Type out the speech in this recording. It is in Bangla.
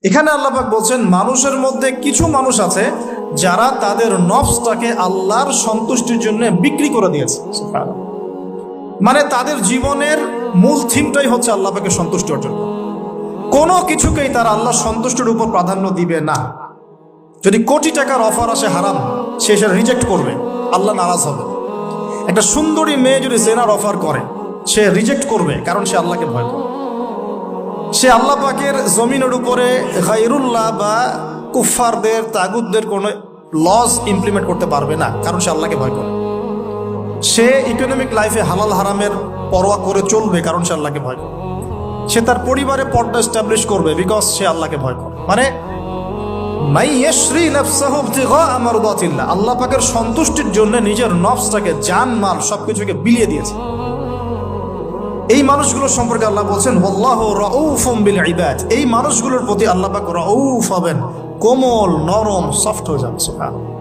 এখানে আল্লাহ পাক বলছেন মানুষের মধ্যে কিছু মানুষ আছে যারা তাদের নফসটাকে আল্লাহর সন্তুষ্টির জন্য বিক্রি করে দিয়েছে। মানে তাদের জীবনের মূল থিমটাই হচ্ছে আল্লাহ পাকের সন্তুষ্টি অর্জন করা। কোনো কিছুকেই তারা আল্লাহর সন্তুষ্টির উপর প্রাধান্য দিবে না। যদি কোটি টাকার অফার আসে হারাম, সে সেটা রিজেক্ট করবে, আল্লাহ নারাজ হবে। একটা সুন্দরী মেয়ে যদি জেনার অফার করে, সে রিজেক্ট করবে, কারণ সে আল্লাহকে ভয় করে। সে আল্লাহ পাকের জমিনের উপরে গায়রুল্লাহ বা কুফফারদের তাগুতদের কোনো লস ইমপ্লিমেন্ট করতে পারবে না, কারণ সে আল্লাহকে ভয় করে। সে ইকোনমিক লাইফে হালাল হারামের পরোয়া করে চলবে, কারণ সে আল্লাহকে ভয় করে। সে তার পরিবারে পর্দা এস্টাবলিশ করবে, বিকজ সে আল্লাহকে ভয় করে। মানে আল্লাহ পাকের সন্তুষ্টির জন্য নিজের নফসটাকে, জান মাল সবকিছুকে বিলিয়ে দিয়েছে। এই মানুষগুলোর সম্পর্কে আল্লাহ বলছেন ওয়াল্লাহু রাউফুম বিল ইবাদ। এই মানুষগুলোর প্রতি আল্লাহ পাক রাউফ হবেন, কোমল নরম সফট হয়ে যান। সুবহানাল্লাহ।